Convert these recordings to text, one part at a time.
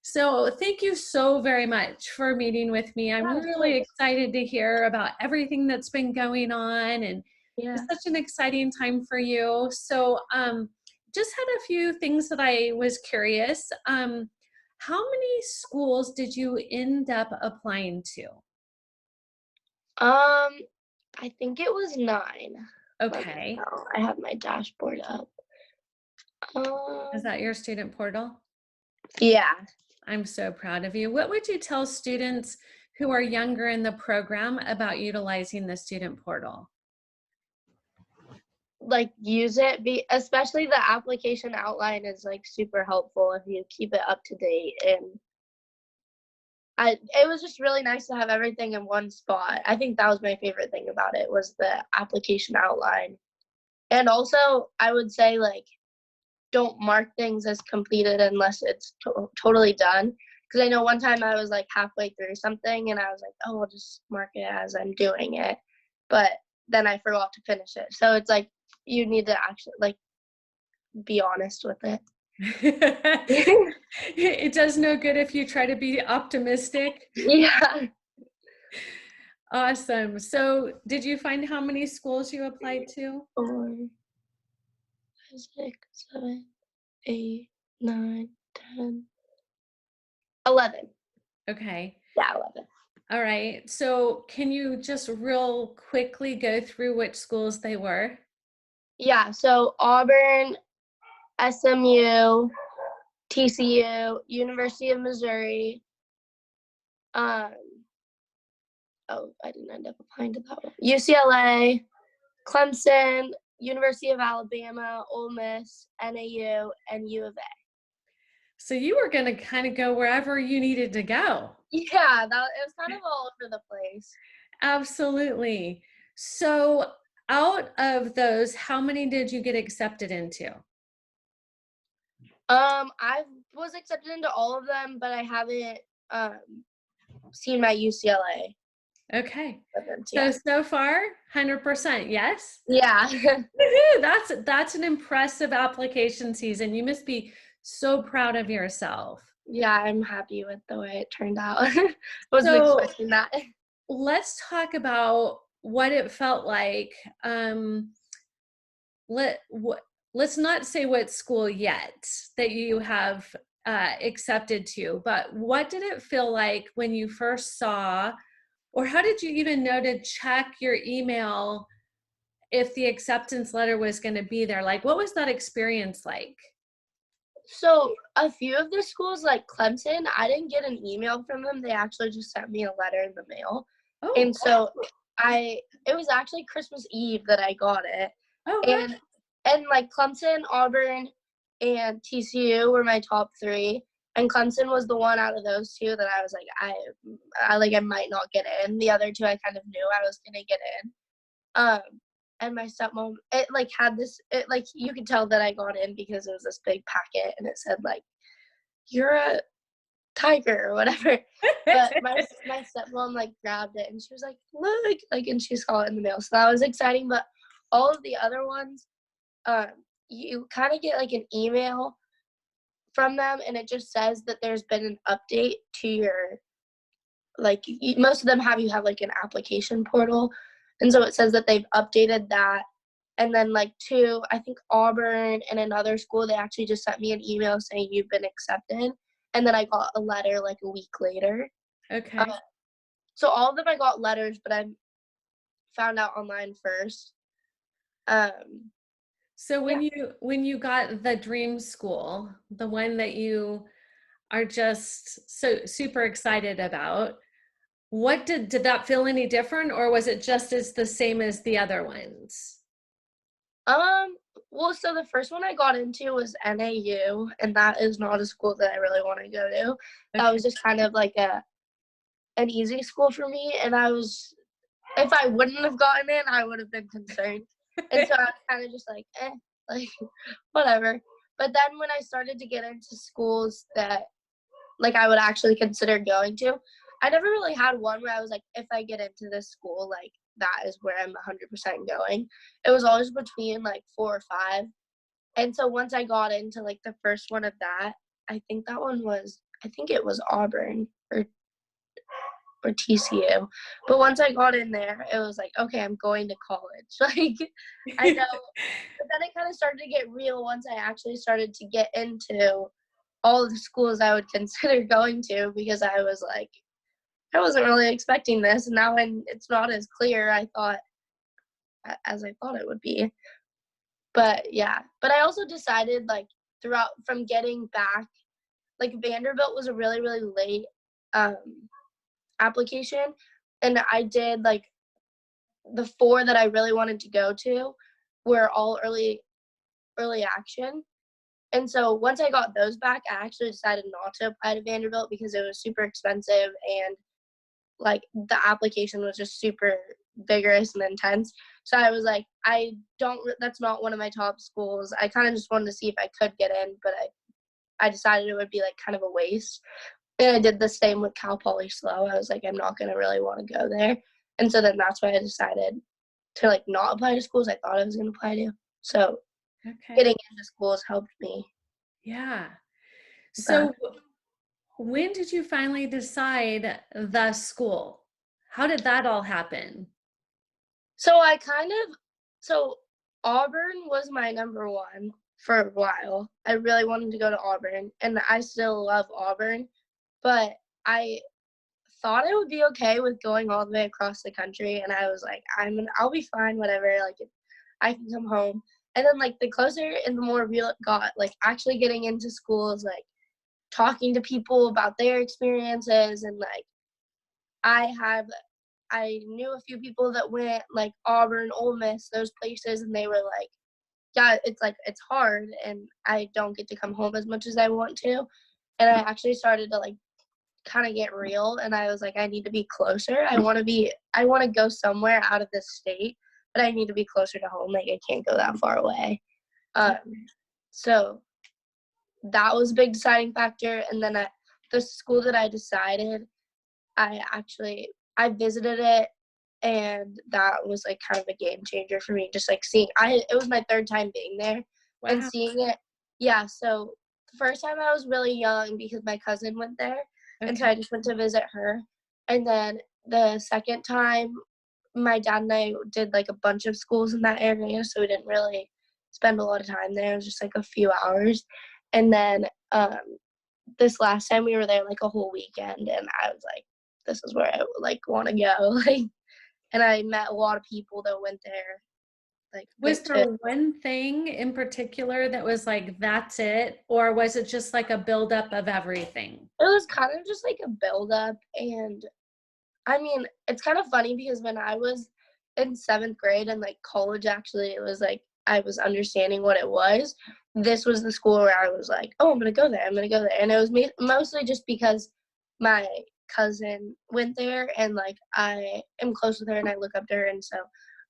So thank you so very much for meeting with me. I'm Yeah, of really course. excited to hear about everything that's been going on, and it's Yeah. such an exciting time for you. So just had a few things that I was curious. How many schools did you end up applying to? Um, I think it was 9. Let me Okay. know. I have my dashboard up. Is that Um, your student portal? yeah, I'm so proud of you. What would you tell students who are younger in the program about utilizing the student portal? like use it. Especially the application outline is like super helpful if you keep it up to date. And it was just really nice to have everything in one spot. I think that was my favorite thing about it was the application outline. And also, I would say like don't mark things as completed unless it's totally done. Because I know one time I was like halfway through something and I was like, oh, I'll just mark it as I'm doing it. But then I forgot to finish it. So it's like you need to actually like be honest with it. It does no good if you try to be optimistic. Yeah. Awesome. So, did you find how many schools you applied to? 4, 6, 7, 8, 9, 10, 11. Okay. Yeah, 11. All right. So, can you just real quickly go through which schools they were? Yeah, so Auburn, SMU, TCU, University of Missouri, um, oh, I didn't end up applying to that one. UCLA, Clemson, University of Alabama, Ole Miss, NAU, and U of A. So, you were going to kind of go wherever you needed to go. Yeah, it was kind of all over the place. Absolutely. So, out of those, how many did you get accepted into? I was accepted into all of them, but I haven't um seen my UCLA. Okay. Yeah. So far, 100%, yes? Yeah. Woohoo! That's an impressive application season. You must be so proud of yourself. Yeah, I'm happy with the way it turned out. Wasn't So expecting that. let's talk about what it felt like. Let what let's not say what school yet that you have accepted to, but what did it feel like when you first saw, or how did you even know to check your email if the acceptance letter was going to be there? Like, what was that experience like? So a few of the schools like Clemson, I didn't get an email from them. They actually just sent me a letter in the mail. Oh, And so it was actually Christmas Eve that I got it. oh, wow. And like Clemson, Auburn, and TCU were my top 3. And Clemson was the one out of those 2 that I was like, I might not get in. The other 2 I kind of knew I was gonna get in. Um, and my stepmom, it like had this, it like you could tell that I got in because it was this big packet and it said like, "You're a tiger" or whatever. But my stepmom like grabbed it and she was like, "Look!" Like, and she saw it in the mail, so that was exciting. But all of the other ones, um, you kind of get like an email from them, and it just says that there's been an update to your like most of them you have like an application portal, and so it says that they've updated that. And then like 2, I think Auburn and another school, they actually just sent me an email saying you've been accepted, and then I got a letter like a week later. uh, Okay. so all of them I got letters, but I found out online first. um So yeah. when you got the dream school, the one that you are just so super excited about, what did that feel any different, or was it just as the same as the other ones? um well, so the first one I got into was NAU, and that is not a school that I really want to go to. That Okay. was just kind of like an easy school for me, and if I wouldn't have gotten in, I would have been concerned. And so I was kind of just like, like whatever. But then when I started to get into schools that like I would actually consider going to, I never really had one where I was like, if I get into this school, like that is where I'm 100% going. It was always between like 4 or 5. And so once I got into like the first one of that, I think that one was I think it was Auburn or TCU. But once I got in there, it was like, okay, I'm going to college. Like, I know. But then it kind of started to get real once I actually started to get into all of the schools I would consider going to, because I was like, I wasn't really expecting this. And now it's not as clear as I thought it would be. But yeah, but I also decided like throughout from getting back, like Vanderbilt was a really, really late um, application. And I did like the 4 that I really wanted to go to were all early action. And so once I got those back, I actually decided not to apply to Vanderbilt because it was super expensive and like the application was just super vigorous and intense. So I was like, that's not one of my top schools. I kind of just wanted to see if I could get in, but I decided it would be like kind of a waste. And I did the same with Cal Poly Slow. I was like, I'm not going to really want to go there. And so then that's why I decided to like not apply to schools I thought I was going to apply to. So Okay. getting into schools helped me. Yeah. But So when did you finally decide the school? How did that all happen? so I kind of, so Auburn was my number one for a while. I really wanted to go to Auburn, and I still love Auburn, but I thought I would be okay with going all the way across the country, and I was like, I'll be fine, whatever. Like, I can come home. And then like the closer and the more real it got, like actually getting into schools, like talking to people about their experiences, and I have I knew a few people that went like Auburn, Ole Miss, those places, and they were like, yeah, it's like it's hard, and I don't get to come home as much as I want to. And I actually started to like kind of get real, and I was like, I need to be closer. I want to go somewhere out of this state, but I need to be closer to home. Like I can't go that far away. Um, so that was a big deciding factor. And then the school that I decided, I visited it, and that was like kind of a game changer for me. Just like seeing, it was my 3rd time being there, and Wow. seeing it. Yeah, so the first time I was really young because my cousin went there, and so Okay. I just went to visit her. And then the second time, my dad and I did like a bunch of schools in that area, so we didn't really spend a lot of time there. It was just like a few hours. And then this last time we were there like a whole weekend, and I was like, this is where I would like want to go. Like, and I met a lot of people that went there, like Was went there to. one thing in particular that was like, that's it? Or was it just like a buildup of everything? It was kind of just like a buildup, and I mean, it's kind of funny because when I was in 7th grade and like college, actually, it was like I was understanding what it was. This was the school where I was like, oh, I'm gonna go there. I'm gonna go there, and it was mostly just because my cousin went there, and like I am close with her, and I look up to her, and so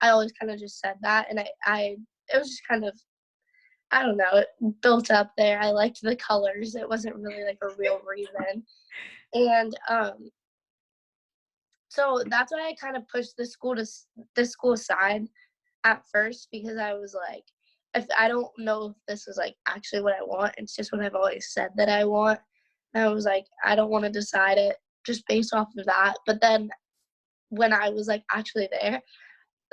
I always kind of just said that, and I it was just kind of, I don't know, it built up there. I liked the colors. It wasn't really like a real reason, and so that's why I kind of pushed this school aside at first, because I was like, if I don't know if this is like actually what I want, it's just what I've always said that I want. And I was like, I don't want to decide it just based off of that. But then when I was like actually there,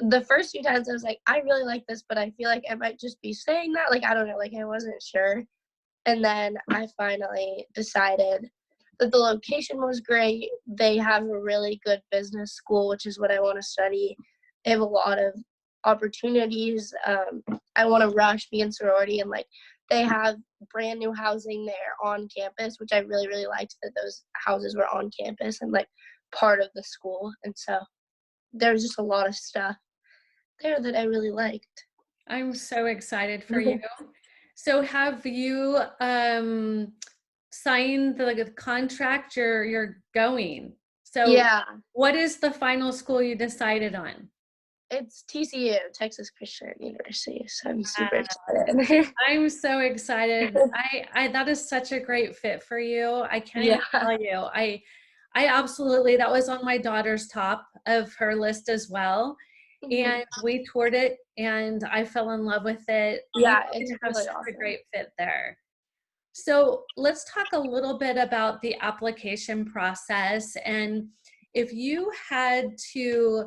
the first few times I was like, I really like this, but I feel like I might just be saying that. Like, I don't know, like I wasn't sure. And then I finally decided that the location was great. They have a really good business school, which is what I want to study. They have a lot of opportunities. I want to rush, be in sorority, and like they have brand new housing there on campus, which I really, really liked that those houses were on campus and like part of the school. And so there was just a lot of stuff there that I really liked. I'm so excited for you. So have you signed the contract you're going? So Yeah, what is the final school you decided on? it's TCU, Texas Christian University, so I'm super excited. I'm so excited. I that is such a great fit for you. I can't Yeah. even tell you. I absolutely, that was on my daughter's top of her list as well. Mhm. And we toured it and I fell in love with it. You Yeah, would it's have really such a awesome. great fit there. So let's talk a little bit about the application process. And if you had to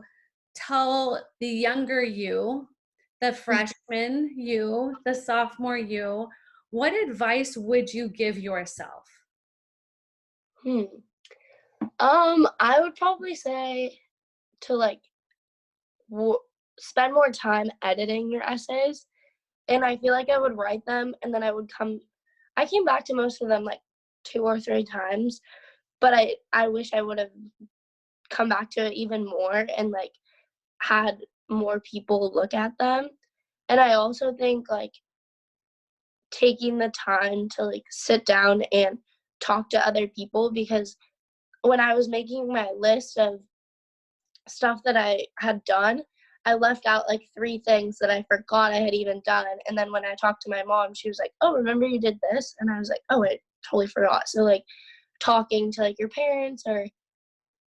tell the younger you, the freshman you, the sophomore you, what advice would you give yourself? Hmm. I would probably say to like w- spend more time editing your essays, and I feel like I would write them, and then I came back to most of them like 2 or 3 times, but I wish I would have come back to it even more and like had more people look at them. And I also think like taking the time to like sit down and talk to other people, because when I was making my list of stuff that I had done, I left out like 3 things that I forgot I had even done. And then when I talked to my mom, she was like, "Oh, remember you did this?" And I was like, "Oh, I totally forgot." So like talking to like your parents or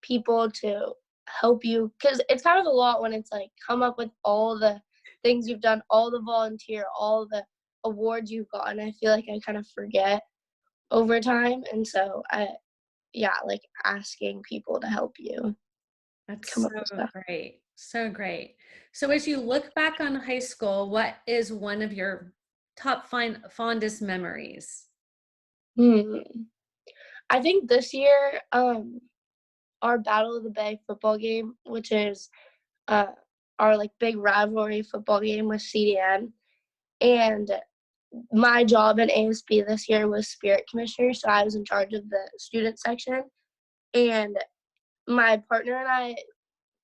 people to help you, because it's kind of a lot when it's like come up with all the things you've done, all the volunteer, all the awards you've gotten. I feel like I kind of forget over time, and so yeah, like asking people to help you come That's up with so stuff. great. So great. So as you look back on high school, what is one of your top fondest memories? Hmm. I think this year, our Battle of the Bay football game, which is uh, our like big rivalry football game with CDN, and my job in ASB this year was spirit commissioner, so I was in charge of the student section. And my partner and I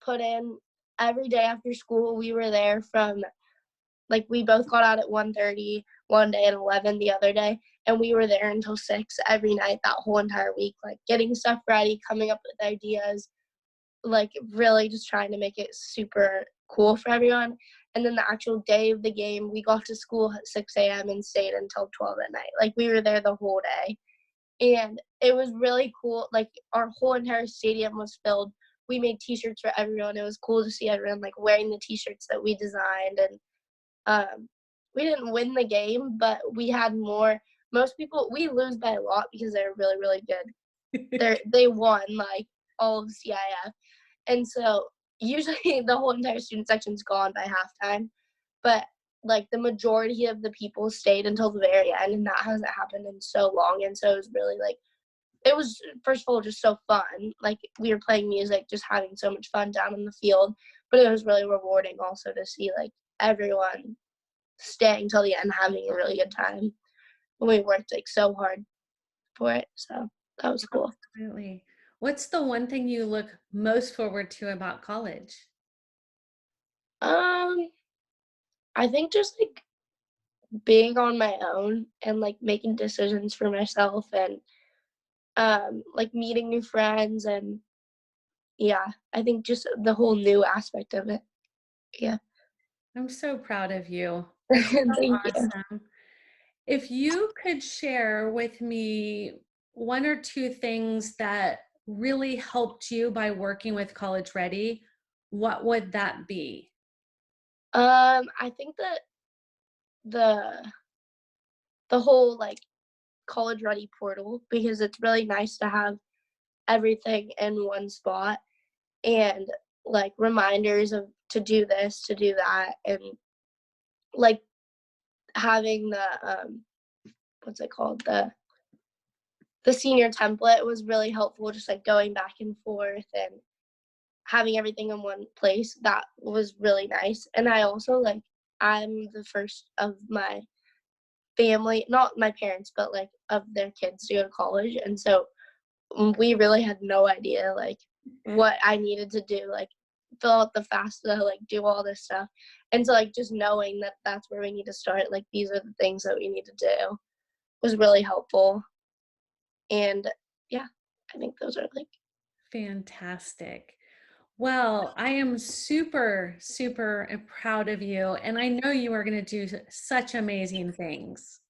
put in every day after school. We were there from like we both got out at 1:30 one day and 11 the other day, and we were there until 6 every night that whole entire week, like getting stuff ready, coming up with ideas, like really just trying to make it super cool for everyone. And then the actual day of the game, we got to school at 6 a.m. and stayed until 12 at night. Like we were there the whole day. And it was really cool. Like our whole entire stadium was filled. We made t-shirts for everyone. It was cool to see everyone like wearing the t-shirts that we designed. And we didn't win the game, but we had more. Most people we lose by a lot because they're really, really good. They won like all of CIF. And so usually the whole entire student section's gone by halftime, but like the majority of the people stayed until the very end, and that hasn't happened in so long. And so it was really like it was first of all just so fun. Like we were playing music, just having so much fun down in the field. But it was really rewarding also to see like everyone staying till the end, having a really good time. And we worked like so hard for it. So that was cool. Absolutely. What's the one thing you look most forward to about college? Um, I think just like being on my own and like making decisions for myself, and like meeting new friends, and yeah, I think just the whole new aspect of it. Yeah. I'm so proud of you. That's so Thank you. awesome. If you could share with me one or two things that really helped you by working with College Ready, what would that be? I think that the the whole like college ready portal, because it's really nice to have everything in one spot, and like reminders of to do this, to do that, and like having the what's it called, the senior template was really helpful, just like going back and forth and having everything in one place. That was really nice. And I also like I'm the first of my family, not my parents, but like of their kids to go to college. And so we really had no idea like what I needed to do, like fill out the FAFSA, like do all this stuff. And so like just knowing that that's where we need to start, like these are the things that we need to do was really helpful. And yeah, I think those are like Fantastic. Well, I am super, super proud of you, and I know you are going to do such amazing things.